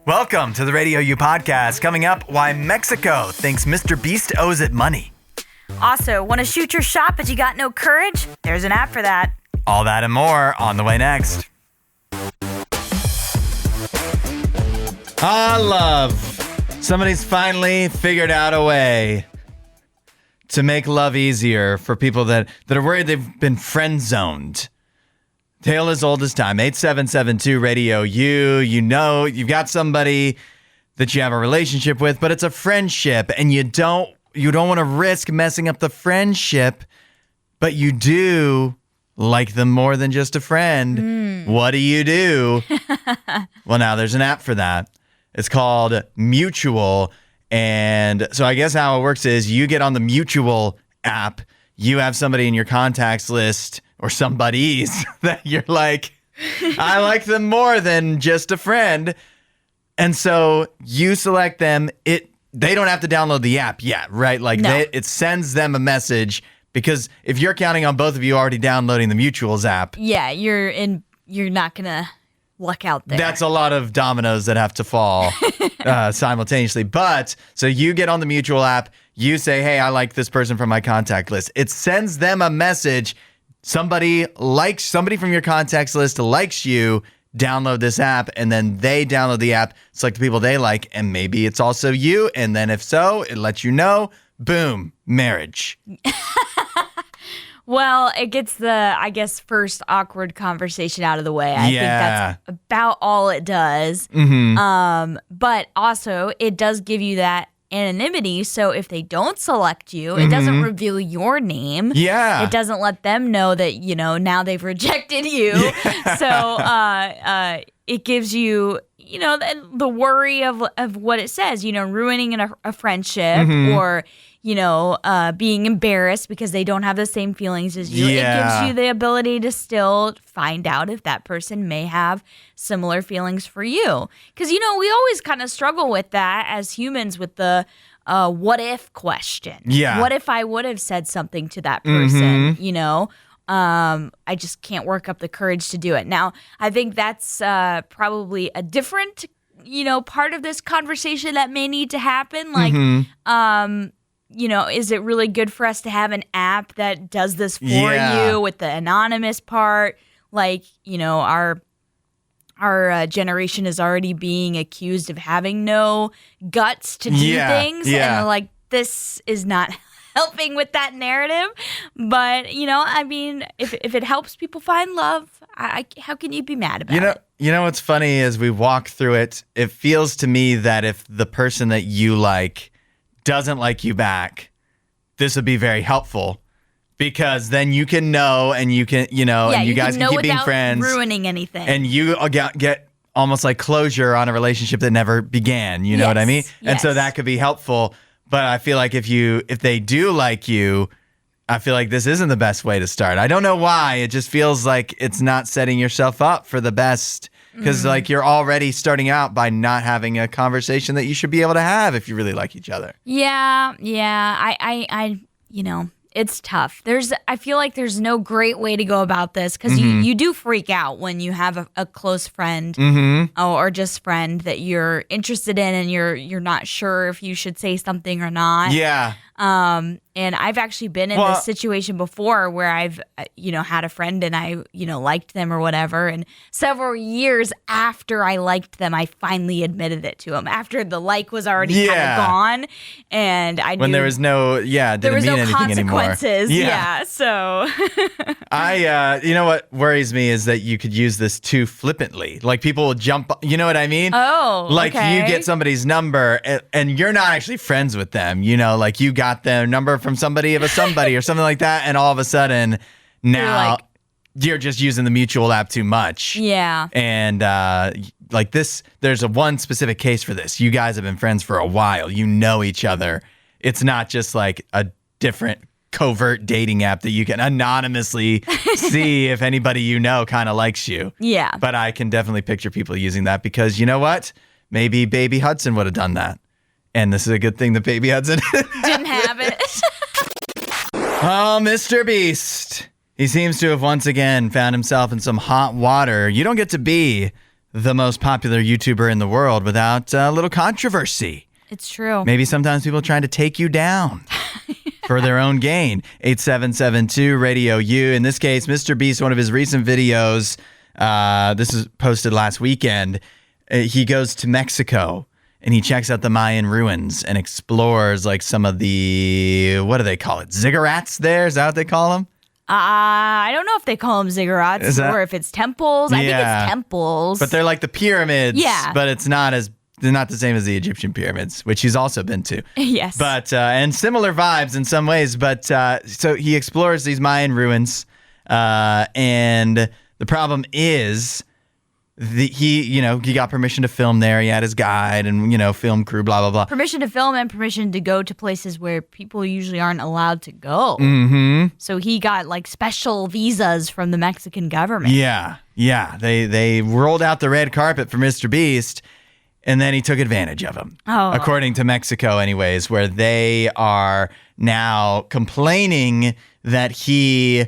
Welcome to the RadioU podcast. Coming up, why Mexico thinks Mr. Beast owes it money. Also, want to shoot your shot but you got no courage? There's an app for that. All that and more on the way next. Love. Somebody's finally figured out a way to make love easier for people that are worried they've been friend zoned. Tale as old as time. 8772 RadioU. You know, you've got somebody that you have a relationship with, but it's a friendship, and you don't want to risk messing up the friendship, but you do like them more than just a friend. What do you do? Well, now there's an app for that. It's called Mutual. And so I guess how it works is you get on the Mutual app, you have somebody in your contacts list or somebody's that you're like, I like them more than just a friend. And so you select them. They don't have to download the app yet, right? Like it sends them a message, because if you're counting on both of you already downloading the Mutuals app. Yeah, you're not going to luck out there. That's a lot of dominoes that have to fall simultaneously. But so you get on the Mutual app, you say, hey, I like this person from my contact list. It sends them a message. Somebody from your contacts list likes you, download this app, and then they download the app, select the people they like, and maybe it's also you. And then if so, it lets you know, boom, marriage. Well, it gets the, I guess, first awkward conversation out of the way. I think that's about all it does. Mm-hmm. But also, it does give you that anonymity. So if they don't select you, it doesn't reveal your name. Yeah. It doesn't let them know that, now they've rejected you. Yeah. So it gives you, the worry of what it says, ruining a friendship or being embarrassed because they don't have the same feelings as you. Yeah. It gives you the ability to still find out if that person may have similar feelings for you. Because, we always kind of struggle with that as humans with the what if question. Yeah. What if I would have said something to that person, I just can't work up the courage to do it. Now, I think that's probably a different, part of this conversation that may need to happen. Like, is it really good for us to have an app that does this for you with the anonymous part? Like, our generation is already being accused of having no guts to do things. Yeah. And like, this is not helping with that narrative. But, if it helps people find love, how can you be mad about it? You know what's funny is we walk through it. It feels to me that if the person that you like doesn't like you back, this would be very helpful, because then you can know, and you can, and you guys can keep being friends, ruining anything, and you get almost like closure on a relationship that never began. You know what I mean? Yes. And so that could be helpful. But I feel like if they do like you, I feel like this isn't the best way to start. I don't know why. It just feels like it's not setting yourself up for the best. Because like you're already starting out by not having a conversation that you should be able to have if you really like each other. Yeah. I it's tough. I feel like there's no great way to go about this, because you do freak out when you have a close friend or just friend that you're interested in, and you're not sure if you should say something or not. Yeah. And I've actually been in this situation before where I've, had a friend and I, liked them or whatever. And several years after I liked them, I finally admitted it to them after the like was already kind of gone. And I knew when there was no, didn't there was mean no anything consequences. anymore. Yeah. So you know what worries me is that you could use this too flippantly. Like people will jump, you know what I mean? Oh, like okay. You get somebody's number and you're not actually friends with them. Like you got their number from somebody or something like that, and all of a sudden now you're just using the Mutual app too much. Yeah. And like this, there's one specific case for this. You guys have been friends for a while. You know each other. It's not just like a different covert dating app that you can anonymously see if anybody kind of likes you. Yeah. But I can definitely picture people using that, because you know what? Maybe Baby Hudson would have done that. And this is a good thing that Baby Hudson didn't have it. Oh, Mr. Beast. He seems to have once again found himself in some hot water. You don't get to be the most popular YouTuber in the world without a little controversy. It's true. Maybe sometimes people trying to take you down for their own gain. 8772 Radio U. In this case, Mr. Beast, one of his recent videos, this is posted last weekend. He goes to Mexico and he checks out the Mayan ruins and explores like some of the, what do they call it? Ziggurats there? Is that what they call them? I don't know if they call them ziggurats or if it's temples. I think it's temples. But they're like the pyramids. Yeah. But it's not they're not the same as the Egyptian pyramids, which he's also been to. Yes. But, and similar vibes in some ways. But, so he explores these Mayan ruins. And the problem is he got permission to film there. He had his guide and, film crew, blah, blah, blah. Permission to film and permission to go to places where people usually aren't allowed to go. Mm-hmm. So he got like special visas from the Mexican government. Yeah. They rolled out the red carpet for Mr. Beast, and then he took advantage of him. Oh. According to Mexico, anyways, where they are now complaining that he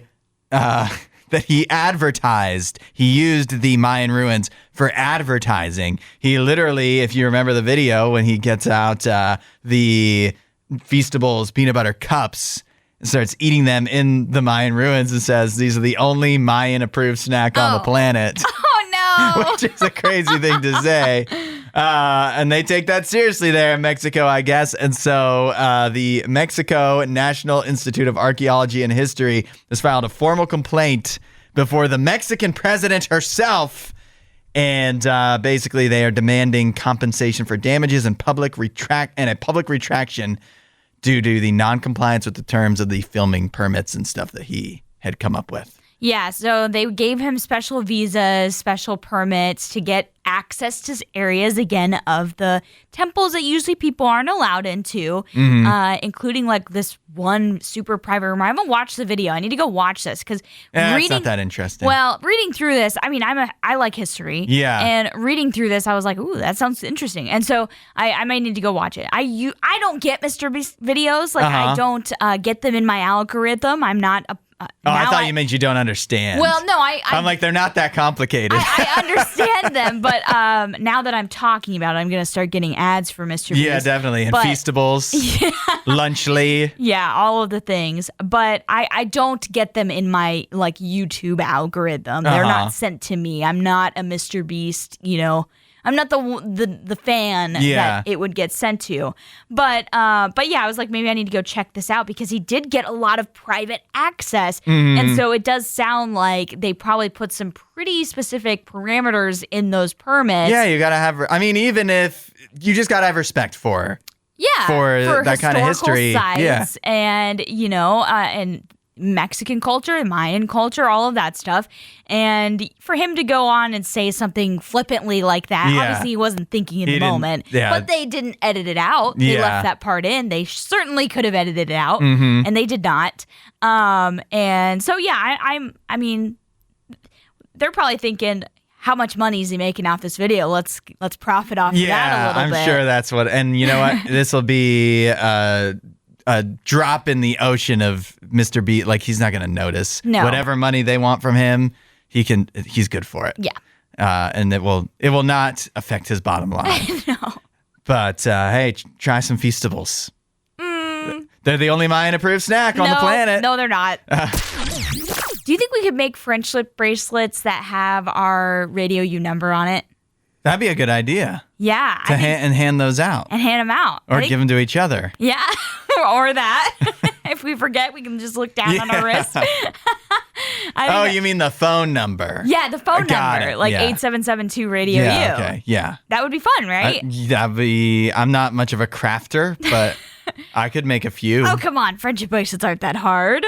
advertised. He used the Mayan ruins for advertising. He literally, if you remember the video, when he gets out the Feastables peanut butter cups and starts eating them in the Mayan ruins and says, these are the only Mayan-approved snack on the planet. Oh, no. Which is a crazy thing to say. And they take that seriously there in Mexico, I guess. And so the Mexico National Institute of Archaeology and History has filed a formal complaint before the Mexican president herself. And basically they are demanding compensation for damages and a public retraction due to the non-compliance with the terms of the filming permits and stuff that he had come up with. Yeah, so they gave him special visas, special permits to get access to areas, again, of the temples that usually people aren't allowed into, including like this one super private room. I haven't watched the video. I need to go watch this because it's not that interesting. Well, reading through this, I mean, I like history. Yeah. And reading through this, I was like, ooh, that sounds interesting. And so I might need to go watch it. I don't get Mr. Beast videos. Like, I don't get them in my algorithm. I'm not a I thought you meant you don't understand. Well, no, I'm like, they're not that complicated. I understand them, but now that I'm talking about it, I'm going to start getting ads for Mr. Beast. Yeah, definitely. And Feastables, Lunchly. Yeah, all of the things. But I don't get them in my like YouTube algorithm. They're not sent to me. I'm not a Mr. Beast, I'm not the fan that it would get sent to. But yeah, I was like, maybe I need to go check this out because he did get a lot of private access. And so it does sound like they probably put some pretty specific parameters in those permits. Yeah, you got to have, even if you just got to have respect for that kind of history. Sites and, and Mexican culture, Mayan culture, all of that stuff. And for him to go on and say something flippantly like that, obviously he wasn't thinking in the moment. But they didn't edit it out. They left that part in. They certainly could have edited it out, and they did not. And so, I mean, they're probably thinking, how much money is he making off this video? Let's profit off that a little bit. I'm sure that's what. And you know what? This will be a drop in the ocean of Mr. B. Like, he's not going to notice. No. Whatever money they want from him, he's good for it. Yeah. And it will not affect his bottom line. No. But hey, try some Feastables. They're the only Mayan-approved snack on the planet. No, they're not. Do you think we could make friendship bracelets that have our RadioU number on it? That'd be a good idea. Yeah. And hand those out. And hand them out. Or give them to each other. Yeah. Or that. If we forget, we can just look down on our wrist. You mean the phone number? Yeah, the phone number. Like 8772 Radio U. Yeah, okay. Yeah. That would be fun, right? I'm not much of a crafter, but I could make a few. Oh, come on. Friendship bracelets aren't that hard.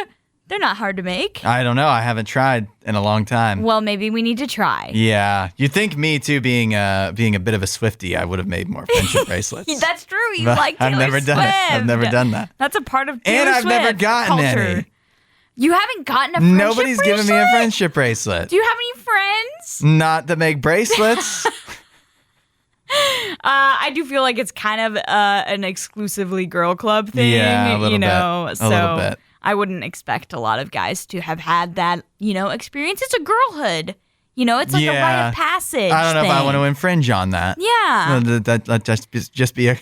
They're not hard to make. I don't know. I haven't tried in a long time. Well, maybe we need to try. Yeah. You'd think me, too, being a bit of a Swiftie, I would have made more friendship bracelets. That's true. You like Taylor I've never done it. I've never done that. That's a part of Taylor And I've never Swift gotten culture. any. You haven't gotten a friendship Nobody's bracelet? given me a friendship bracelet. Do you have any friends? Not that make bracelets. I do feel like it's kind of an exclusively girl club thing. Yeah, a little bit. A little bit. I wouldn't expect a lot of guys to have had that, experience. It's a girlhood. It's like a rite of passage. I don't know thing. if I want to infringe on that. Yeah. That just be a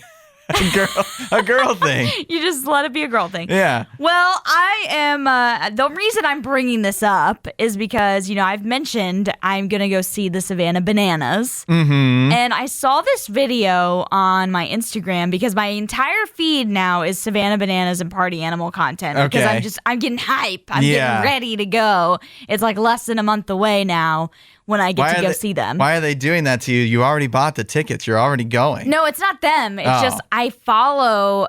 girl thing. You just let it be a girl thing. Yeah. Well, I am. The reason I'm bringing this up is because I've mentioned I'm gonna go see the Savannah Bananas, and I saw this video on my Instagram because my entire feed now is Savannah Bananas and party animal content. Okay. Because I'm getting hype. I'm getting ready to go. It's like less than a month away now when I get to go see them. Why are they doing that to you? You already bought the tickets. You're already going. No, it's not them. It's just I follow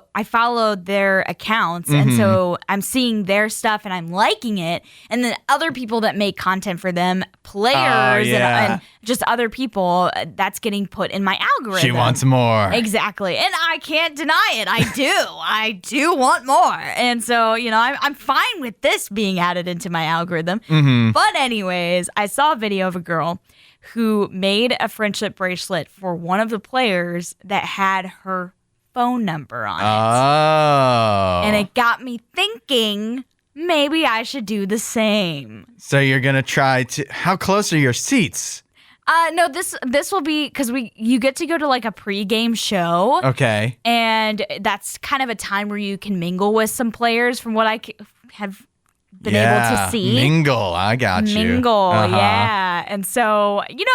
their accounts, and so I'm seeing their stuff and I'm liking it. And then other people that make content for them, players and just other people, that's getting put in my algorithm. She wants more. Exactly. And I can't deny it. I do want more. And so, I'm fine with this being added into my algorithm. But anyways, I saw a video of a girl who made a friendship bracelet for one of the players that had her phone number on it. Oh. And it got me thinking, maybe I should do the same. So you're going to try to... How close are your seats? No, this will be because you get to go to like a pregame show. Okay. And that's kind of a time where you can mingle with some players from what I have been able to see. Mingle, I got you. Mingle, yeah. And so, I'm gonna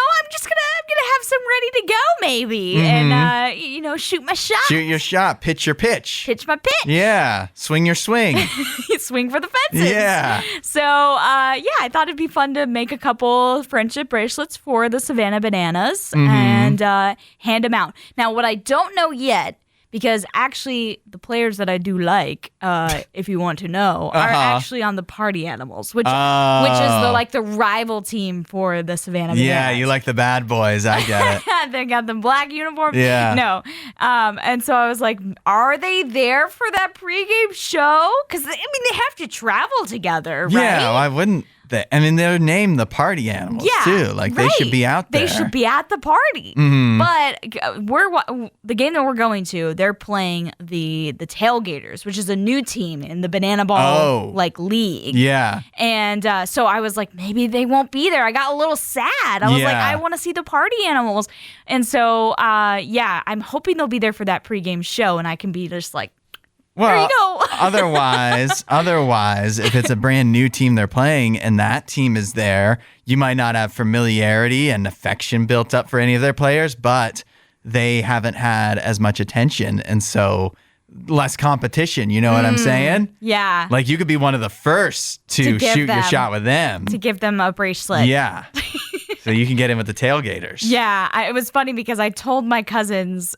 have some ready to go maybe. And shoot my shot. Shoot your shot, pitch your pitch. Pitch my pitch. Yeah, swing your swing. Swing for the fences. Yeah. So, I thought it'd be fun to make a couple friendship bracelets for the Savannah Bananas and hand them out. Now, what I don't know yet, because actually the players that I do like, if you want to know, are actually on the party animals, which is the rival team for the Savannah Bananas. Yeah, you like the bad boys. I get it. They got the black uniform. Yeah. No. And so I was like, are they there for that pregame show? Because, they have to travel together, right? Yeah, why wouldn't they? I mean, they're named the party animals, too. Like, they should be out there. They should be at the party. But the game that we're going to, they're playing the Tailgaters, which is a new team in the Banana Ball league. Yeah. And so I was like, maybe they won't be there. I got a little sad. I was like, I want to see the party animals. And so, I'm hoping they'll be there for that pregame show, and I can be just like, well, there you go. otherwise, if it's a brand new team they're playing and that team is there, you might not have familiarity and affection built up for any of their players, but they haven't had as much attention, and so less competition. You know what I'm saying? Yeah. Like, you could be one of the first to shoot your shot with them. To give them a bracelet. Yeah. So you can get in with the Tailgaters. Yeah. It was funny because I told my cousins,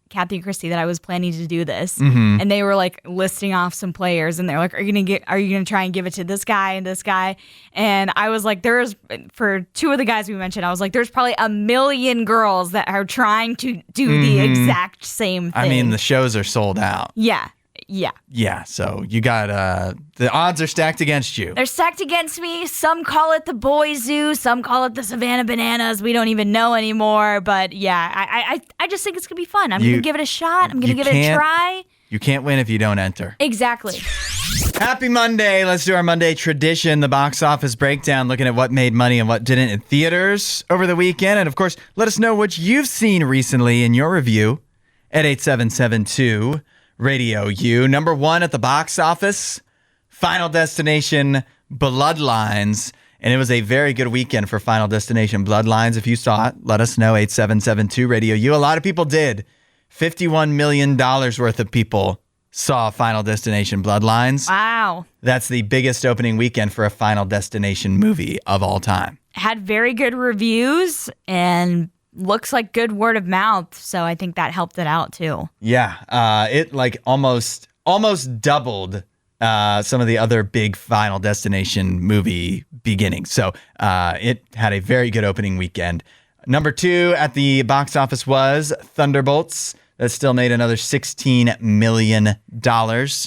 Kathy and Christy, that I was planning to do this, and they were like listing off some players, and they're like, "Are you gonna try and give it to this guy and this guy?" And I was like, for two of the guys we mentioned, I was like, there's probably 1 million girls that are trying to do the exact same thing. I mean, the shows are sold out. Yeah. Yeah, so you got, the odds are stacked against you. They're stacked against me. Some call it the Boy Zoo. Some call it the Savannah Bananas. We don't even know anymore. But yeah, I just think it's going to be fun. I'm going to give it a shot. I'm going to give it a try. You can't win if you don't enter. Exactly. Happy Monday. Let's do our Monday tradition, the box office breakdown, looking at what made money and what didn't in theaters over the weekend. And of course, let us know what you've seen recently in your review at 8772. RadioU. Number 1 at the box office, Final Destination Bloodlines. And it was a very good weekend for Final Destination Bloodlines. If you saw it, let us know, 8772 RadioU. A lot of people did. $51 million worth of people saw Final Destination Bloodlines. Wow. That's the biggest opening weekend for a Final Destination movie of all time. Had very good reviews and looks like good word of mouth, so I think that helped it out too. Yeah, it like almost doubled some of the other big Final Destination movie beginnings. So it had a very good opening weekend. Number 2 at the box office was Thunderbolts. That still made another $16 million.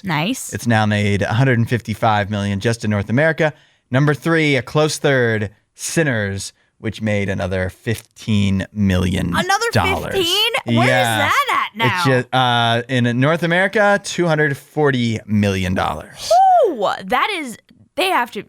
Nice. It's now made $155 million just in North America. Number 3, a close third, Sinners, which made another $15 million. Another 15? Where is that at now? It's just, in North America, $240 million. Ooh, that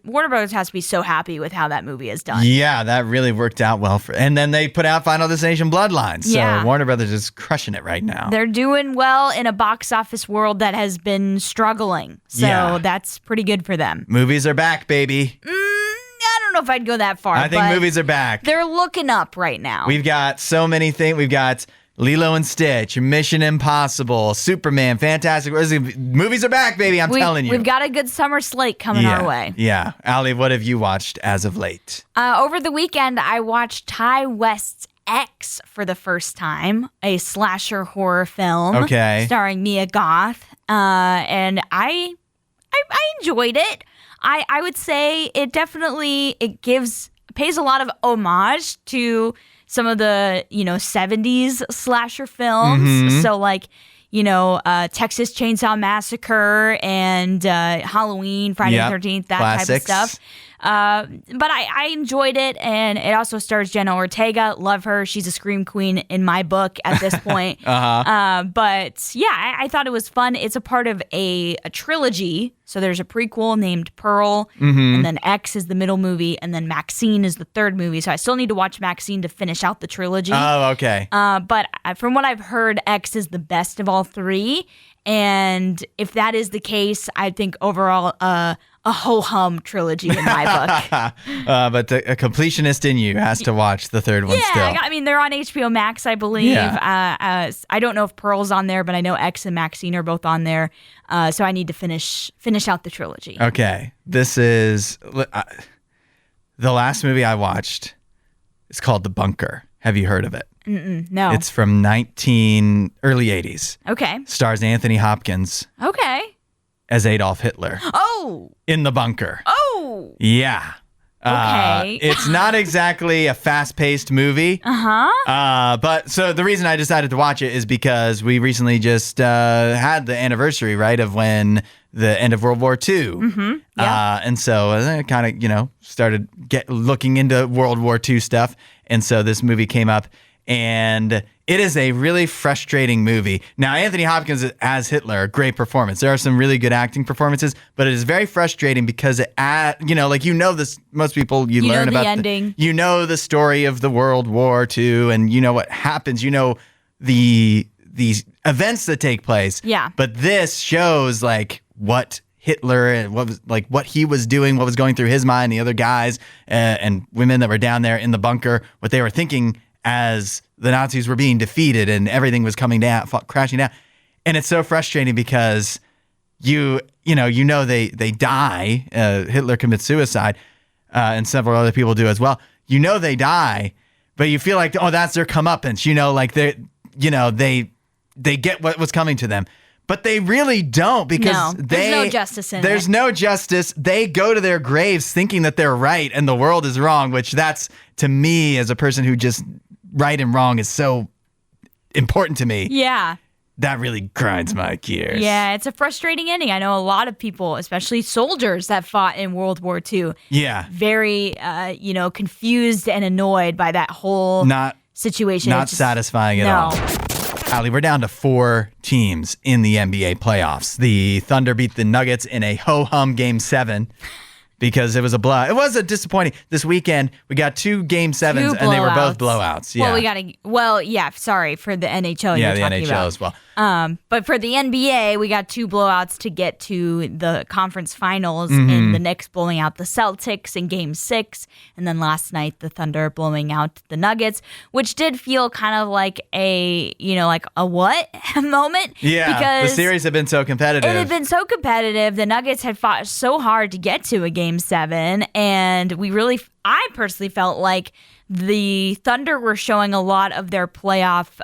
Warner Brothers has to be so happy with how that movie is done. Yeah, that really worked out well and then they put out Final Destination Bloodlines. So Warner Brothers is crushing it right now. They're doing well in a box office world that has been struggling. So that's pretty good for them. Movies are back, baby. I don't know if I'd go that far. I think movies are back. They're looking up right now. We've got so many things. We've got Lilo and Stitch, Mission Impossible, Superman, Fantastic. Movies are back, baby. I'm telling you. We've got a good summer slate coming our way. Yeah. Allie, what have you watched as of late? Over the weekend, I watched Ty West's X for the first time, a slasher horror film starring Mia Goth. And I enjoyed it. I would say it definitely pays a lot of homage to some of the 70s slasher films. Mm-hmm. So like Texas Chainsaw Massacre and Halloween, Friday the 13th, that classics. type of stuff. But I enjoyed it, and it also stars Jenna Ortega. Love her. She's a scream queen in my book at this point. But yeah, I thought it was fun. It's a part of a trilogy. So there's a prequel named Pearl, and then X is the middle movie, and then Maxine is the third movie. So I still need to watch Maxine to finish out the trilogy. Oh, okay. But from what I've heard, X is the best of all three. And if that is the case, I think overall a ho-hum trilogy in my book. But a completionist in you has to watch the third one still. Yeah, I mean, they're on HBO Max, I believe. Yeah. I don't know if Pearl's on there, but I know X and Maxine are both on there. So I need to finish out the trilogy. Okay. This is... the last movie I watched is called The Bunker. Have you heard of it? No. It's from early 80s. Okay. Stars Anthony Hopkins Okay. as Adolf Hitler. Oh. In The Bunker. Oh. Yeah. Okay. It's not exactly a fast-paced movie. But so the reason I decided to watch it is because we recently just had the anniversary, right, of when the end of World War II. Yeah. And so I kind of, started looking into World War II stuff. And so this movie came up. And it is a really frustrating movie. Now, Anthony Hopkins as Hitler, great performance. There are some really good acting performances, but it is very frustrating because this. Most people learn about the ending. You know the story of the World War II, and you know what happens. You know these events that take place. Yeah. But this shows what Hitler and what he was doing, what was going through his mind, the other guys and women that were down there in the bunker, what they were thinking as the Nazis were being defeated and everything was coming down, crashing down. And it's so frustrating because they die. Hitler commits suicide, and several other people do as well. They die, but you feel like, oh, that's their comeuppance. They get what was coming to them. But they really don't, because there's no justice in it. There's no justice. They go to their graves thinking that they're right and the world is wrong, which that's, to me, as a person who just right and wrong is so important to me. Yeah. That really grinds my gears. Yeah, it's a frustrating ending. I know a lot of people, especially soldiers that fought in World War II. Yeah. Very, confused and annoyed by that whole situation. Not satisfying at all. Allie, we're down to 4 teams in the NBA playoffs. The Thunder beat the Nuggets in a ho-hum Game 7 because it was a blowout. It was a disappointing. This weekend, we got 2 Game 7s, and they were both blowouts. Yeah. Sorry, for the NHL Yeah, you're the talking NHL about. as well. But for the NBA, we got 2 blowouts to get to the conference finals, and the Knicks blowing out the Celtics in Game 6, and then last night the Thunder blowing out the Nuggets, which did feel kind of like a what moment? Yeah, because the series had been so competitive. It had been so competitive. The Nuggets had fought so hard to get to a Game 7, and I personally felt like the Thunder were showing a lot of their playoff,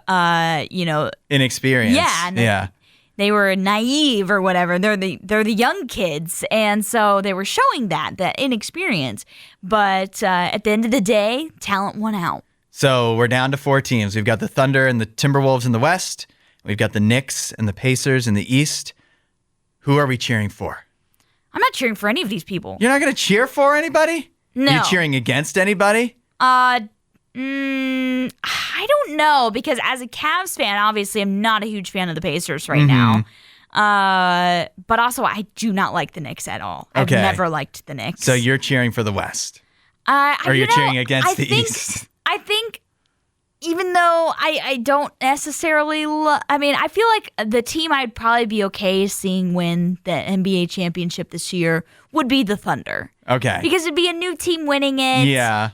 inexperience. Yeah. They were naive or whatever. They're the young kids, and so they were showing that inexperience. But at the end of the day, talent won out. So we're down to 4 teams. We've got the Thunder and the Timberwolves in the West. We've got the Knicks and the Pacers in the East. Who are we cheering for? I'm not cheering for any of these people. You're not going to cheer for anybody? No. Are you cheering against anybody? I don't know, because as a Cavs fan, obviously I'm not a huge fan of the Pacers right now. But also, I do not like the Knicks at all. I've never liked the Knicks. So you're cheering for the West. Or you're cheering against the East. I think even though I don't necessarily I feel like the team I'd probably be okay seeing win the NBA championship this year would be the Thunder. Okay. Because it'd be a new team winning it. Yeah.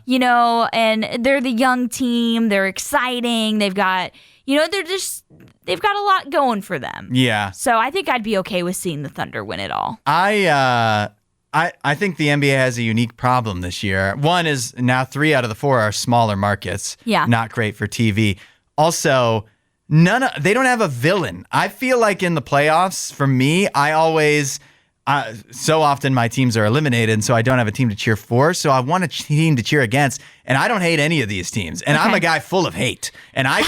And they're the young team. They're exciting. They've got, they've got a lot going for them. Yeah. So I think I'd be okay with seeing the Thunder win it all. I think the NBA has a unique problem this year. One is now 3 out of the 4 are smaller markets. Yeah. Not great for TV. Also, they don't have a villain. I feel like in the playoffs, for me, I always so often my teams are eliminated, and so I don't have a team to cheer for. So I want a team to cheer against, and I don't hate any of these teams. And I'm a guy full of hate, and I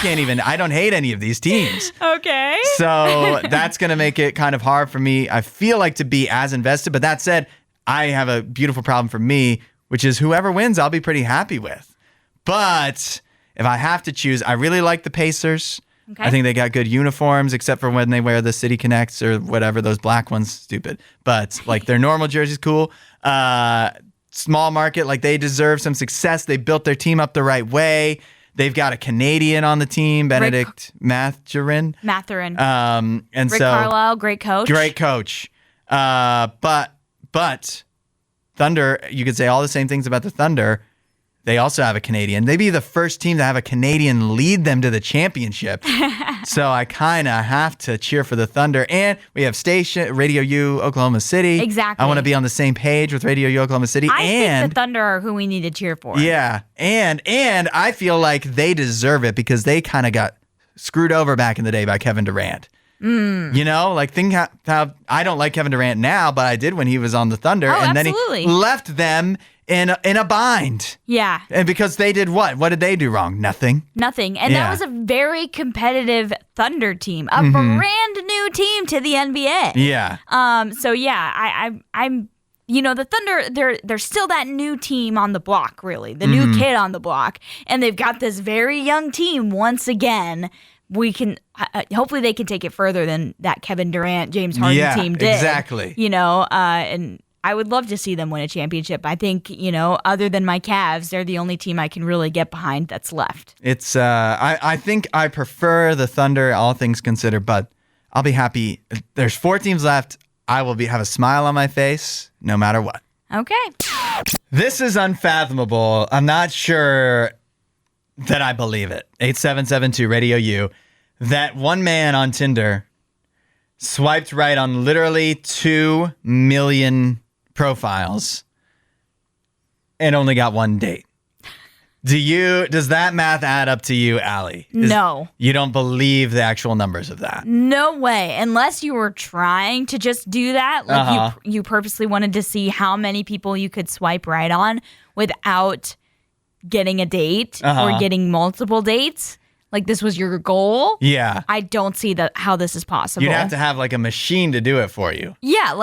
don't hate any of these teams. Okay. So that's going to make it kind of hard for me, I feel like, to be as invested. But that said, I have a beautiful problem for me, which is whoever wins, I'll be pretty happy with. But if I have to choose, I really like the Pacers. Okay. I think they got good uniforms, except for when they wear the City Connects or whatever, those black ones, stupid. But like their normal jersey's cool. Small market, like they deserve some success. They built their team up the right way. They've got a Canadian on the team, Benedict Mathurin. And Rick Carlisle, great coach. Great coach. But Thunder, you could say all the same things about the Thunder. They also have a Canadian. They'd be the first team to have a Canadian lead them to the championship. So I kind of have to cheer for the Thunder. And we have RadioU, Oklahoma City. Exactly. I want to be on the same page with RadioU, Oklahoma City. I think the Thunder are who we need to cheer for. Yeah. And I feel like they deserve it because they kind of got screwed over back in the day by Kevin Durant. Think how I don't like Kevin Durant now, but I did when he was on the Thunder. And absolutely. Then he left them in a bind. Yeah. And because they did what? What did they do wrong? Nothing. And that was a very competitive Thunder team, a brand new team to the NBA. Yeah. I'm the Thunder, they're still that new team on the block, really. The new kid on the block. And they've got this very young team once again. We can hopefully they can take it further than that Kevin Durant, James Harden team did. Exactly. And I would love to see them win a championship. I think, other than my Cavs, they're the only team I can really get behind that's left. It's I think I prefer the Thunder, all things considered, but I'll be happy. There's 4 teams left. I will have a smile on my face no matter what. Okay. This is unfathomable. I'm not sure that I believe it. 8772 Radio U. That one man on Tinder swiped right on literally 2 million profiles and only got one date. Does that math add up to you, Allie? No. You don't believe the actual numbers of that? No way. Unless you were trying to just do that. Like you purposely wanted to see how many people you could swipe right on without getting a date or getting multiple dates. Like this was your goal. Yeah. I don't see how this is possible. You'd have to have like a machine to do it for you. Yeah,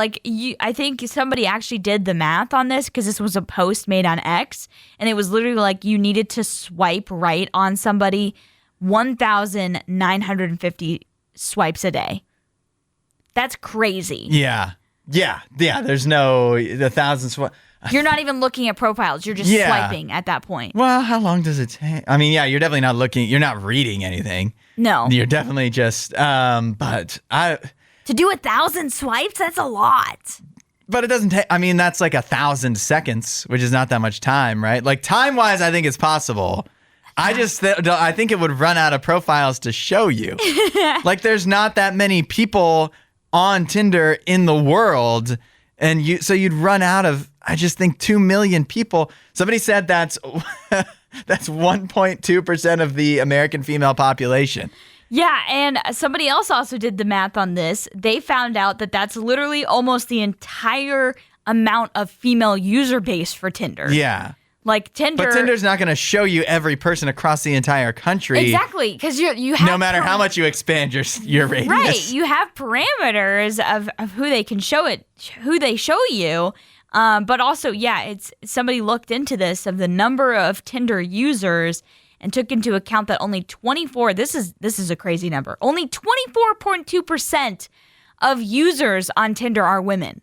I think somebody actually did the math on this because this was a post made on X, and it was literally like you needed to swipe right on somebody 1,950 swipes a day. That's crazy. Yeah. There's no 1,000 swipes. You're not even looking at profiles. You're just swiping at that point. Well, how long does it take? I mean, you're definitely not looking. You're not reading anything. No. You're definitely just, but to do 1,000 swipes, that's a lot. But it doesn't take, that's like 1,000 seconds, which is not that much time, right? Like time-wise, I think it's possible. I think it would run out of profiles to show you. Like there's not that many people on Tinder in the world. And so you'd run out of, I just think 2 million people. Somebody said that's 1.2% of the American female population. Yeah, and somebody else also did the math on this. They found out that that's literally almost the entire amount of female user base for Tinder. Yeah. Like Tinder. But Tinder's not going to show you every person across the entire country. Exactly, because you have no matter how much you expand your radius. Right, you have parameters of who they can who they show you. But also, it's somebody looked into this of the number of Tinder users and took into account that only 24. This is a crazy number. Only 24.2% of users on Tinder are women.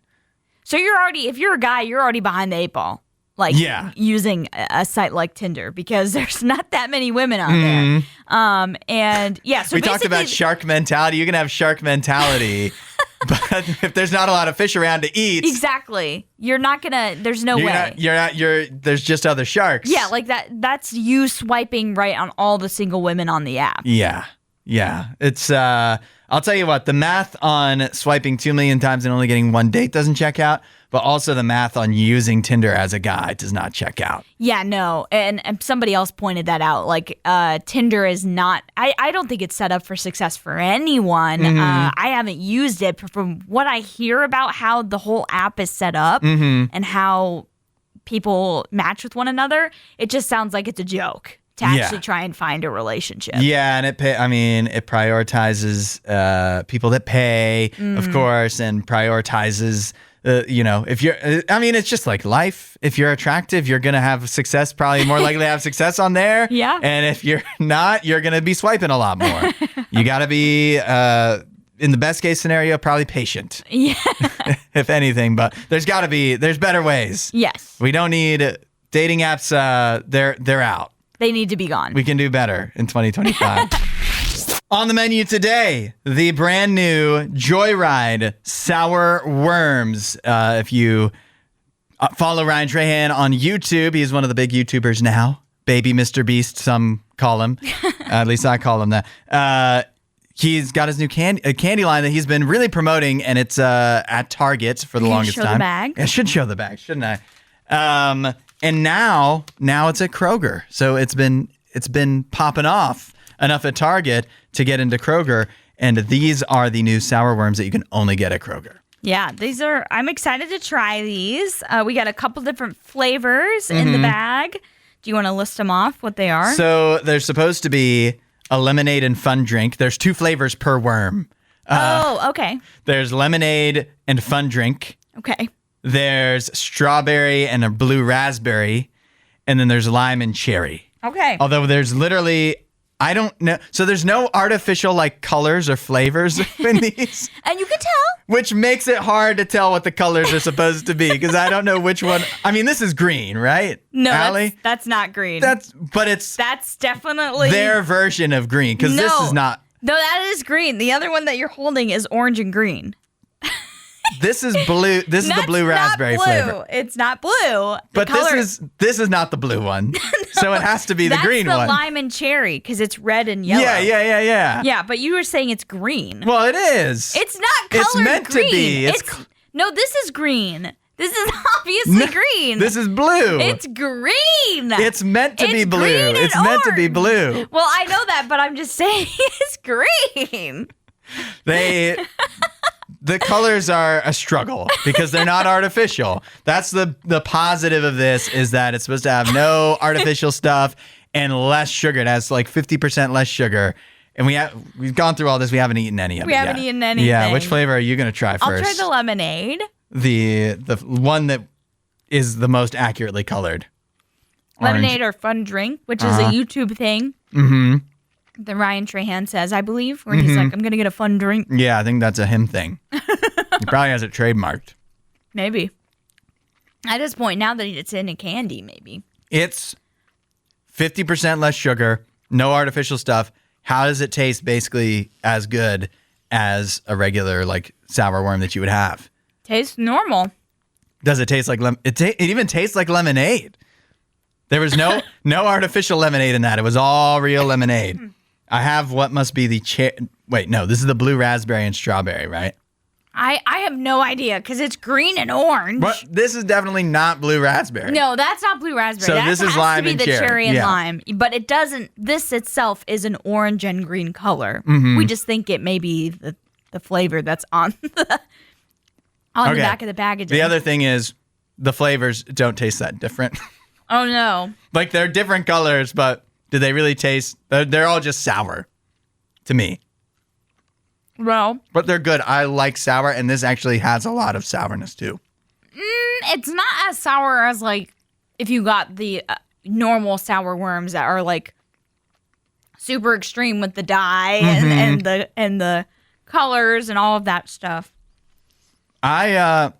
So if you're a guy, you're already behind the 8 ball. Like using a site like Tinder, because there's not that many women out there. So we talked about shark mentality. You can have shark mentality, but if there's not a lot of fish around to eat, exactly, you're not gonna. There's no way. There's just other sharks. Yeah, like that. That's you swiping right on all the single women on the app. Yeah. It's. I'll tell you what. The math on swiping 2 million times and only getting one date doesn't check out. But also the math on using Tinder as a guy does not check out. Yeah, no. And somebody else pointed that out. Like, Tinder is not, I don't think it's set up for success for anyone. I haven't used it. From what I hear about how the whole app is set up and how people match with one another, it just sounds like it's a joke to actually try and find a relationship. Yeah, and it prioritizes people that pay, of course, and prioritizes... if you're, it's just like life. If you're attractive, you're going to have success, probably more likely to have success on there. Yeah. And if you're not, you're going to be swiping a lot more. You got to be, in the best case scenario, probably patient. Yeah. If anything, but there's better ways. Yes. We don't need dating apps. They're out. They need to be gone. We can do better in 2025. On the menu today, the brand new Joyride Sour Worms. If you follow Ryan Trahan on YouTube, he's one of the big YouTubers now. Baby Mr. Beast, some call him. At least I call him that. He's got his new candy line that he's been really promoting, and it's at Target for the longest time. Show the bag. I should show the bag, shouldn't I? And now it's at Kroger. So it's been popping off enough at Target to get into Kroger, and these are the new sour worms that you can only get at Kroger. Yeah, I'm excited to try these. We got a couple different flavors in the bag. Do you want to list them off, what they are? So there's supposed to be a lemonade and fun drink. There's 2 flavors per worm. Okay. There's lemonade and fun drink. Okay. There's strawberry and a blue raspberry, and then there's lime and cherry. Okay. Although there's literally... I don't know. So there's no artificial colors or flavors in these. And you can tell. Which makes it hard to tell what the colors are supposed to be, because I don't know which one. I mean, this is green, right? No, that's not green. That's definitely their version of green, because this is not. No, that is green. The other one that you're holding is orange and green. This is blue. This is the blue raspberry flavor. It's not blue. But this is not the blue one. No, so it has to be the green one. That's the lime and cherry, because it's red and yellow. Yeah. Yeah, but you were saying it's green. Well, it is. It's not colored green. It's meant green. to be. No, this is green. This is obviously green. This is blue. It's green. It's meant to be blue. It's meant to be blue. Well, I know that, but I'm just saying it's green. The colors are a struggle because they're not artificial. That's the positive of this, is that it's supposed to have no artificial stuff and less sugar. It has like 50% less sugar. And we've gone through all this. We haven't eaten any of it yet. We haven't eaten anything. Yeah, which flavor are you going to try first? I'll try the lemonade. The one that is the most accurately colored. Lemonade or fun drink, which is a YouTube thing. Mm-hmm. That Ryan Trahan says, I believe, where he's like, I'm going to get a fun drink. Yeah, I think that's a him thing. He probably has it trademarked. Maybe. At this point, now that it's in a candy, maybe. It's 50% less sugar, no artificial stuff. How does it taste basically as good as a regular sour worm that you would have? Tastes normal. Does it taste like it even tastes like lemonade. There was no artificial lemonade in that. It was all real lemonade. I have what must be the wait, no, this is the blue raspberry and strawberry, right? I have no idea, because it's green and orange. But this is definitely not blue raspberry. No, that's not blue raspberry. So this is lime and cherry. That has to be the cherry and lime. But it doesn't, this itself is an orange and green color. Mm-hmm. We just think it may be the flavor that's on the back of the packaging. The other thing is the flavors don't taste that different. Oh, no. They're different colors, but do they really taste? They're all just sour to me. Well. But they're good. I like sour, and this actually has a lot of sourness, too. It's not as sour as, if you got the normal sour worms that are, super extreme with the dye and the colors and all of that stuff. I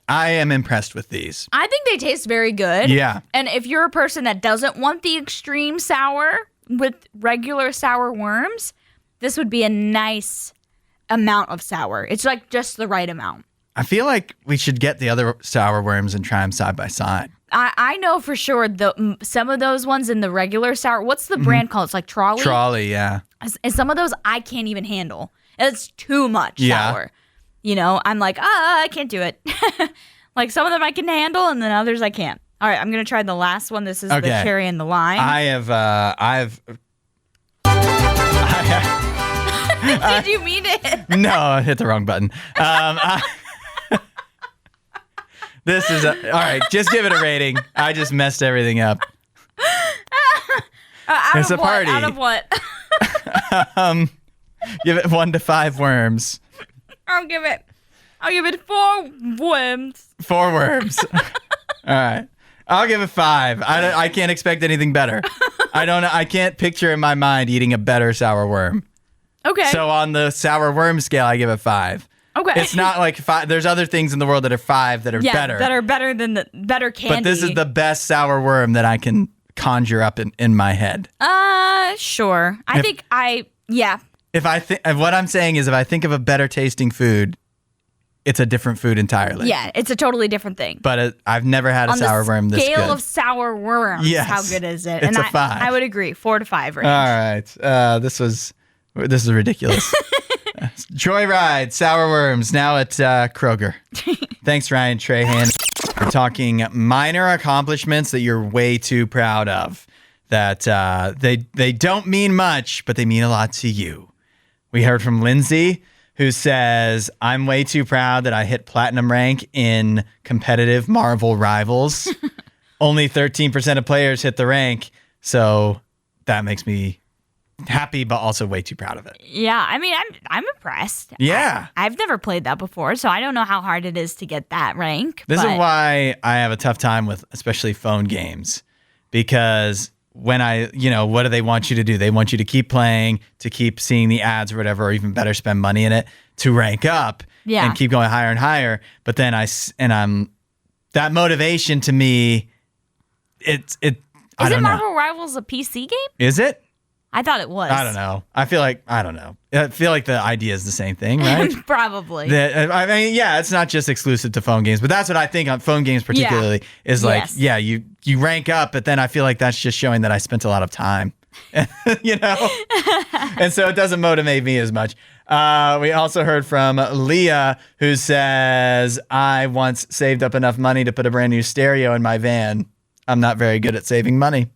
am impressed with these. I think they taste very good. Yeah. And if you're a person that doesn't want the extreme sour with regular sour worms, this would be a nice amount of sour. It's like just the right amount. I feel like we should get the other sour worms and try them side by side. I know for sure some of those ones in the regular sour, what's the brand called? It's like Trolley? Trolley, yeah. And some of those I can't even handle. It's too much Yeah. sour. You know, I'm like, I can't do it. Like some of them I can handle and then others I can't. All right, I'm going to try the last one. This is the cherry and the lime. Did you mean it? No, I hit the wrong button. This is all right. Just give it a rating. I just messed everything up. It's a party. Out of what? Give it 1 to 5 worms. I'll give it 4 worms. 4 worms. All right. I'll give it 5. I can't expect anything better. I can't picture in my mind eating a better sour worm. Okay. So on the sour worm scale, I give it 5. Okay. It's not like 5. There's other things in the world that are 5 that are better. that are better than the better candy. But this is the best sour worm that I can conjure up in my head. Sure. If what I'm saying is if I think of a better tasting food, it's a different food entirely. Yeah, it's a totally different thing. But I've never had a sour worm this good. On the scale of sour worms, yes. How good is it? It's a 5. I would agree, 4 to 5 range. All right. This is ridiculous. Joyride Sour Worms now at Kroger. Thanks, Ryan Trahan. We're talking minor accomplishments that you're way too proud of. That they don't mean much, but they mean a lot to you. We heard from Lindsay, who says, I'm way too proud that I hit platinum rank in competitive Marvel Rivals. Only 13% of players hit the rank, so that makes me happy, but also way too proud of it. Yeah, I mean, I'm impressed. Yeah. I've never played that before, so I don't know how hard it is to get that rank. This is why I have a tough time with especially phone games, because when what do they want you to do? They want you to keep playing, to keep seeing the ads or whatever, or even better, spend money in it to rank up and keep going higher and higher. But then that motivation to me, I don't know. Isn't Marvel Rivals a PC game? Is it? I thought it was. I don't know. I feel like the idea is the same thing, right? Probably. It's not just exclusive to phone games, but that's what I think on phone games particularly is like, you rank up, but then I feel like that's just showing that I spent a lot of time, and so it doesn't motivate me as much. We also heard from Leah, who says, I once saved up enough money to put a brand new stereo in my van. I'm not very good at saving money.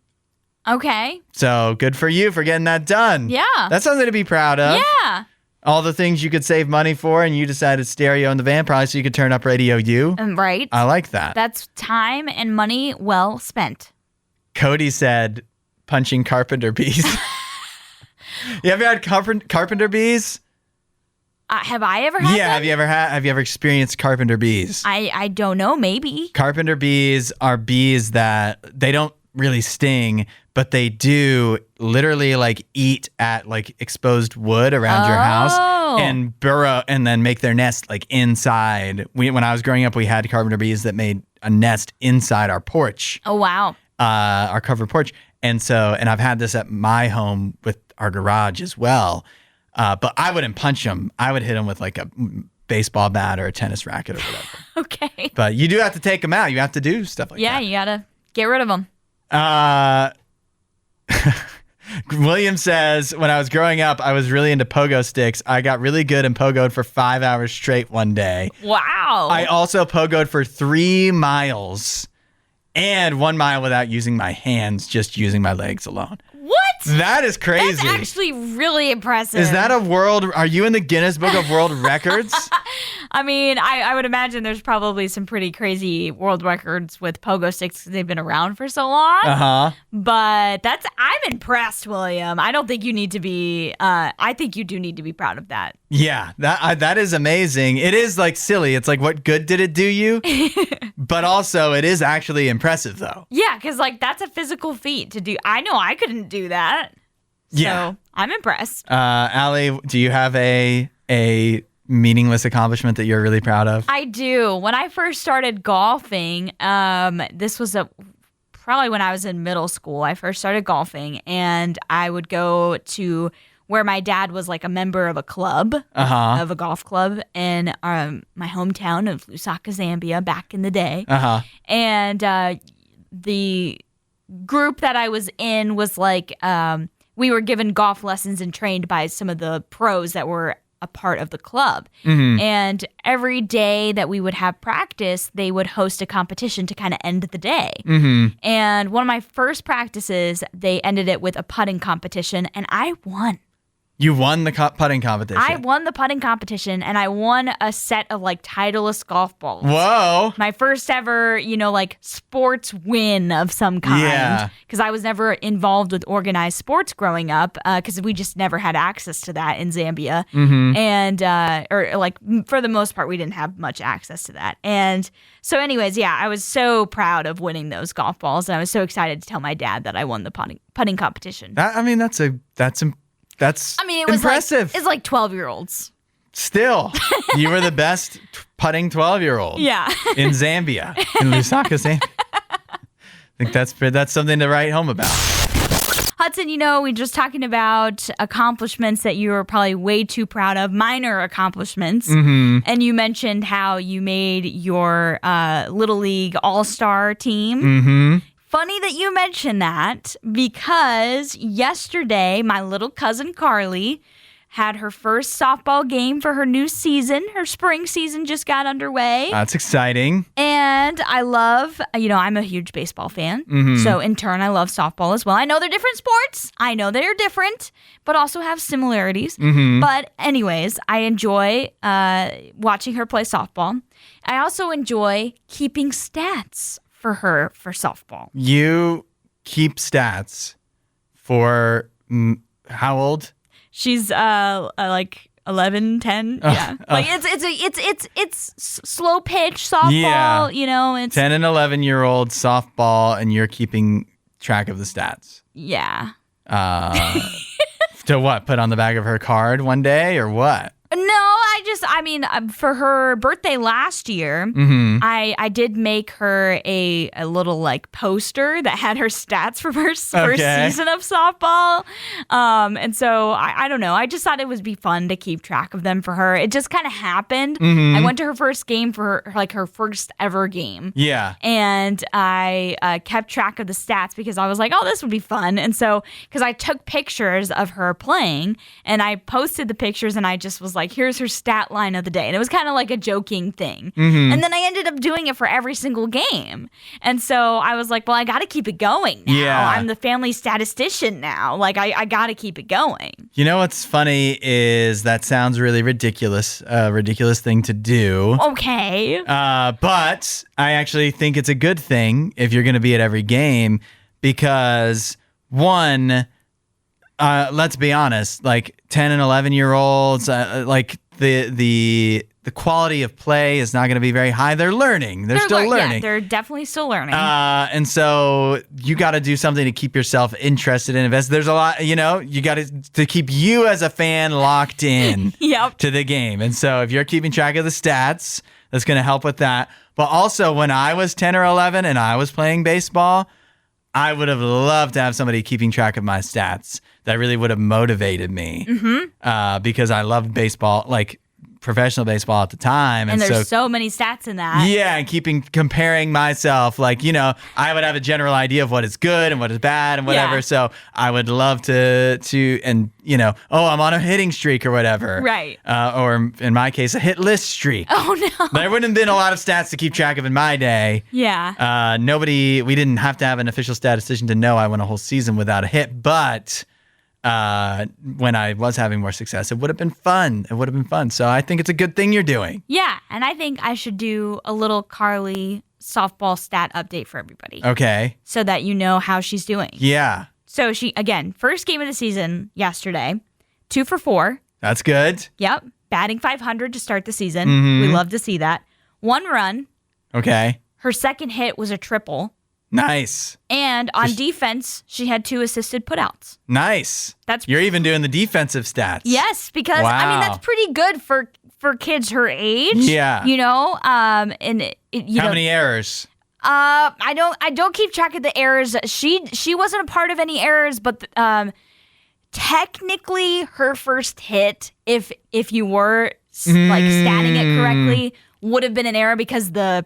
Okay. So good for you for getting that done. Yeah. That's something to be proud of. Yeah. All the things you could save money for, and you decided stereo in the van probably so you could turn up RadioU. Right. I like that. That's time and money well spent. Cody said punching carpenter bees. You ever had carpenter bees? Have I ever had them? Have you ever experienced carpenter bees? I don't know, maybe. Carpenter bees are bees that they don't really sting, but they do literally like eat at like exposed wood around your house and burrow and then make their nest like inside. When I was growing up, we had carpenter bees that made a nest inside our porch. Oh, wow. Our covered porch. And I've had this at my home with our garage as well. But I wouldn't punch them. I would hit them with like a baseball bat or a tennis racket or whatever. Okay. But you do have to take them out. You have to do stuff like that. Yeah, you got to get rid of them. William says, when I was growing up, I was really into pogo sticks. I got really good and pogoed for 5 hours straight one day. Wow. I also pogoed for 3 miles and 1 mile without using my hands, just using my legs alone. What? That is crazy. That's actually really impressive. Is that are you in the Guinness Book of World Records? I mean, I would imagine there's probably some pretty crazy world records with pogo sticks because they've been around for so long. Uh-huh. But I'm impressed, William. I don't think you need to be, I think you do need to be proud of that. Yeah, that is amazing. It is like silly. It's like, what good did it do you? But also, it is actually impressive, though. Yeah, because like that's a physical feat to do. I know I couldn't do that. Yeah. So I'm impressed. Allie, do you have a a meaningless accomplishment that you're really proud of? I do. When I first started golfing, this was probably when I was in middle school. I first started golfing, and I would go to where my dad was like a member of a club, of a golf club in my hometown of Lusaka, Zambia, back in the day. And the group that I was in was like we were given golf lessons and trained by some of the pros that were a part of the club. And every day that we would have practice, they would host a competition to kind of end the day. And one of my first practices, they ended it with a putting competition, and I won. You won the putting competition. I won the putting competition, and I won a set of like Titleist golf balls. Whoa. My first ever, like sports win of some kind. Yeah. Because I was never involved with organized sports growing up, because we just never had access to that in Zambia. And, or like for the most part, we didn't have much access to that. And so anyways, yeah, I was so proud of winning those golf balls, and I was so excited to tell my dad that I won the putting competition. That's it was impressive. It's like 12-year-olds. Still, you were the best putting 12-year-old. Yeah. In Zambia, in Lusaka, Zambia. I think that's something to write home about. Hudson, we're just talking about accomplishments that you were probably way too proud of, minor accomplishments. And you mentioned how you made your Little League All-Star team. Funny that you mentioned that, because yesterday my little cousin Carly had her first softball game for her new season. Her spring season just got underway. That's exciting. And I love, I'm a huge baseball fan. So in turn, I love softball as well. I know they're different sports. I know they're different, but also have similarities. But anyways, I enjoy watching her play softball. I also enjoy keeping stats for her for softball. You keep stats for how old? She's like 11, 10. Yeah. Like it's slow pitch softball, it's 10 and 11-year-old softball, and you're keeping track of the stats. Yeah. To what? Put on the back of her card one day or what? No, for her birthday last year, I did make her a little like poster that had her stats from her first season of softball. And so I don't know. I just thought it would be fun to keep track of them for her. It just kind of happened. I went to her first game for her first ever game. Yeah. And I kept track of the stats because I was like, oh, this would be fun. And so, because I took pictures of her playing and I posted the pictures, and I just was like, here's her stat line of the day. And it was kind of like a joking thing. And then I ended up doing it for every single game. And so I was like, well, I got to keep it going now. Yeah. I'm the family statistician now. Like, I got to keep it going. You know what's funny is that sounds really ridiculous, a ridiculous thing to do. Okay. But I actually think it's a good thing if you're going to be at every game, because one, let's be honest, like 10 and 11-year-olds, like the quality of play is not going to be very high. They're learning. They're still learning. Yeah, they're definitely still learning. And so you got to do something to keep yourself interested in invested. There's a lot, you got to keep you as a fan locked in to the game. And so if you're keeping track of the stats, that's going to help with that. But also, when I was 10 or 11 and I was playing baseball, I would have loved to have somebody keeping track of my stats. That really would have motivated me because I loved baseball, like professional baseball at the time. And there's so many stats in that. Yeah, and comparing myself, like, I would have a general idea of what is good and what is bad and whatever. Yeah. So I would love to and, I'm on a hitting streak or whatever. Right. Or in my case, a hit list streak. Oh, no. There wouldn't have been a lot of stats to keep track of in my day. Yeah. We didn't have to have an official statistician to know I went a whole season without a hit, but when I was having more success, it would have been fun. So I think it's a good thing you're doing. Yeah, and I think I should do a little Carly softball stat update for everybody. Okay. So that you know how she's doing. Yeah. So she, again, first game of the season yesterday, 2 for 4. That's good. Yep. Batting .500 to start the season. We love to see that. 1 run. Okay. Her second hit was a triple. Nice. And on defense, she had 2 assisted putouts. Nice. You're even doing the defensive stats. Yes, because that's pretty good for kids her age. Yeah. How many errors? I don't keep track of the errors. She wasn't a part of any errors, but technically her first hit, if you were statting it correctly, would have been an error because the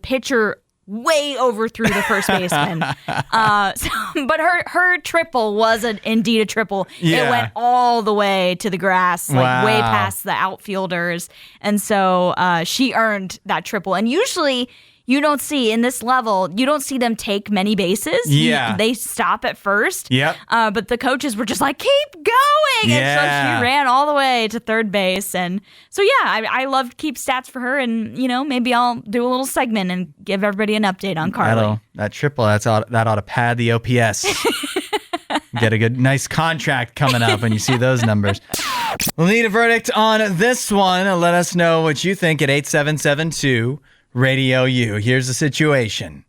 pitcher way overthrew the first baseman. But her triple was indeed a triple. Yeah. It went all the way to the grass, way past the outfielders. And so she earned that triple. And usually you don't see, in this level, you don't see them take many bases. Yeah. They stop at first. Yep. But the coaches were just like, keep going. Yeah. And so she ran all the way to third base. And so, I love to keep stats for her. And, maybe I'll do a little segment and give everybody an update on Carly. That triple, that ought to pad the OPS. Get a nice contract coming up when you see those numbers. We'll need a verdict on this one. Let us know what you think at 8772 Radio U. Here's the situation.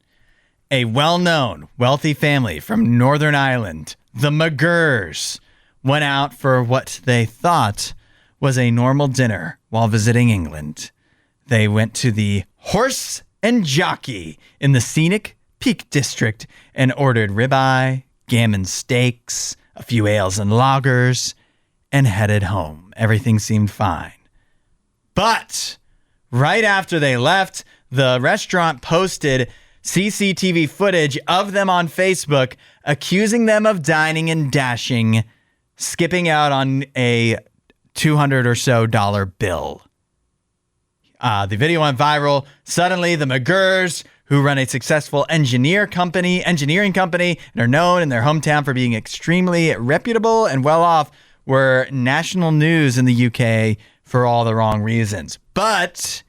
A well-known, wealthy family from Northern Ireland, the McGurrs, went out for what they thought was a normal dinner while visiting England. They went to the Horse and Jockey in the scenic Peak District and ordered ribeye, gammon steaks, a few ales and lagers, and headed home. Everything seemed fine. But right after they left, the restaurant posted CCTV footage of them on Facebook, accusing them of dining and dashing, skipping out on a $200 or so bill. The video went viral. Suddenly, the McGurrs, who run a successful engineering company, and are known in their hometown for being extremely reputable and well off, were national news in the UK for all the wrong reasons. But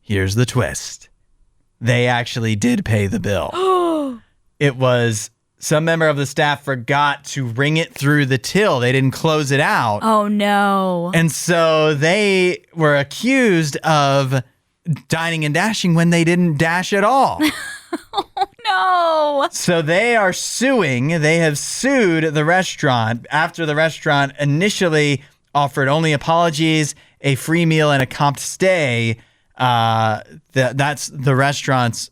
here's the twist. They actually did pay the bill. It was some member of the staff forgot to ring it through the till. They didn't close it out. Oh, no. And so they were accused of dining and dashing when they didn't dash at all. Oh, no. So they are suing. They have sued the restaurant after the restaurant initially offered only apologies, a free meal, and a comped stay. That's the restaurant's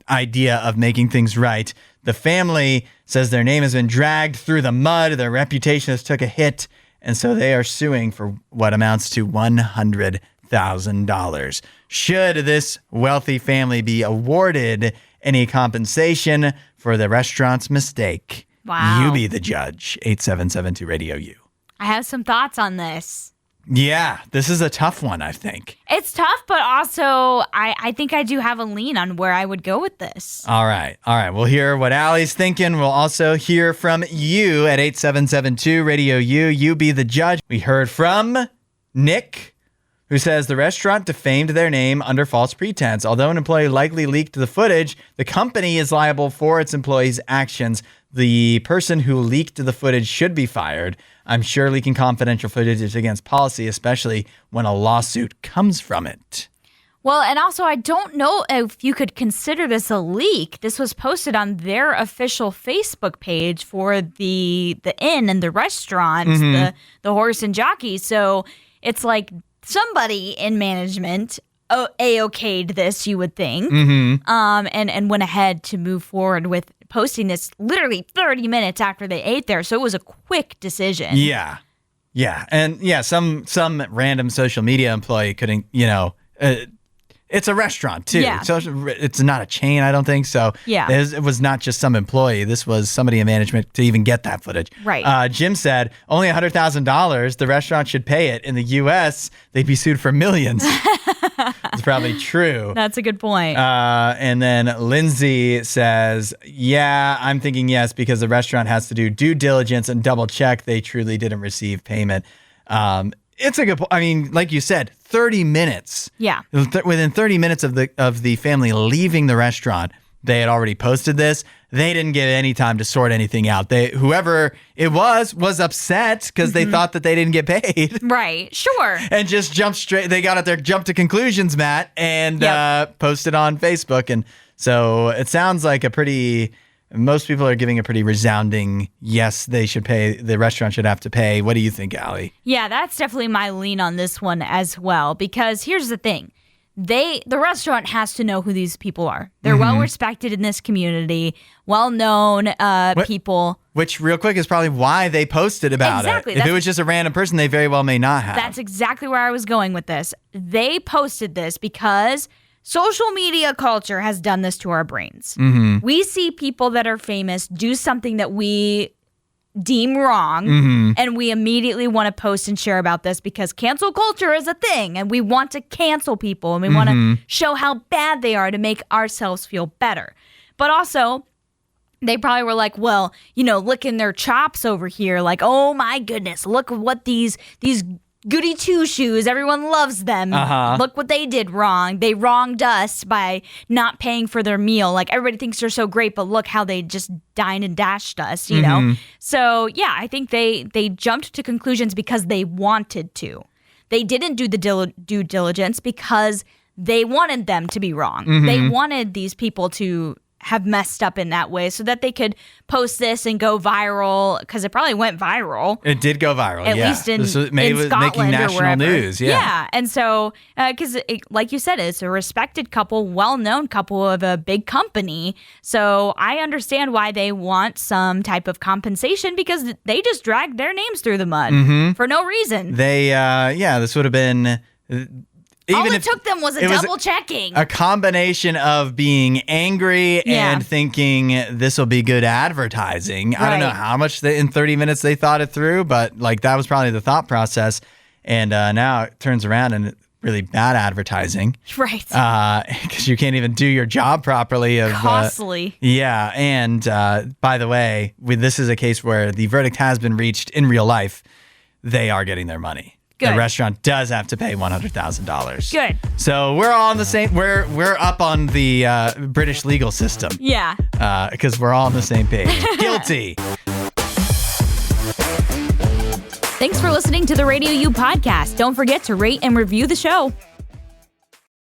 idea of making things right. The family says their name has been dragged through the mud. Their reputation has took a hit. And so they are suing for what amounts to $100,000. Should this wealthy family be awarded any compensation for the restaurant's mistake? Wow. You be the judge. 8772 Radio U. I have some thoughts on this. Yeah, this is a tough one, I think. It's tough, but also I think I do have a lean on where I would go with this. All right. We'll hear what Allie's thinking. We'll also hear from you at 8772 Radio U. You be the judge. We heard from Nick, who says the restaurant defamed their name under false pretense. Although an employee likely leaked the footage, the company is liable for its employees' actions. The person who leaked the footage should be fired. I'm sure leaking confidential footage is against policy, especially when a lawsuit comes from it. Well, and also, I don't know if you could consider this a leak. This was posted on their official Facebook page for the inn and the restaurant, the Horse and Jockey. So it's like somebody in management A-okayed this, you would think, and went ahead to move forward with posting this literally 30 minutes after they ate there. So it was a quick decision. Yeah. And some random social media employee couldn't, it's a restaurant too. Yeah. So it's not a chain, I don't think. So yeah. It was not just some employee. This was somebody in management to even get that footage. Right. Jim said only $100,000. The restaurant should pay it. In the U.S., they'd be sued for millions. It's probably true. That's a good point. And then Lindsay says, yeah, I'm thinking yes, because the restaurant has to do due diligence and double check they truly didn't receive payment. It's a good point. I mean, like you said, 30 minutes. Yeah. Within 30 minutes of the family leaving the restaurant, they had already posted this. They didn't get any time to sort anything out. Whoever it was upset because they thought that they didn't get paid. Right. Sure. And just jumped straight. They got out there, jumped to conclusions, Matt, and posted on Facebook. And So it sounds like most people are giving a pretty resounding yes, they should pay. The restaurant should have to pay. What do you think, Allie? Yeah, that's definitely my lean on this one as well, because here's the thing. The restaurant has to know who these people are. They're well respected in this community, well-known people. Which, real quick, is probably why they posted about Exactly. it. If it was just a random person, they very well may not have. That's exactly where I was going with this. They posted this because social media culture has done this to our brains. We see people that are famous do something that we deem wrong, and we immediately want to post and share about this because cancel culture is a thing, and we want to cancel people, and we want to show how bad they are to make ourselves feel better. But also, they probably were like, well, licking their chops over here, like, oh my goodness, look what these goody two-shoes, everyone loves them. Look what they did wrong. They wronged us by not paying for their meal. Like, everybody thinks they're so great, but look how they just dined and dashed us, you know? So, yeah, I think they jumped to conclusions because they wanted to. They didn't do the due diligence because they wanted them to be wrong. They wanted these people to have messed up in that way so that they could post this and go viral, because it probably went viral. It did go viral, at least in Scotland making national or wherever. news. Yeah, and so, because like you said, it's a respected couple, well-known couple of a big company, so I understand why they want some type of compensation, because they just dragged their names through the mud for no reason. This would have been... All it took them was a double checking. A combination of being angry and thinking this will be good advertising. Right. I don't know how much in 30 minutes they thought it through, but that was probably the thought process. And now it turns around and really bad advertising. Right. Because you can't even do your job properly. Costly. And by the way, this is a case where the verdict has been reached in real life. They are getting their money. Good. The restaurant does have to pay $100,000. Good. So we're all on the same. We're up on the British legal system. Yeah. Because we're all on the same page. Guilty. Thanks for listening to the RadioU podcast. Don't forget to rate and review the show.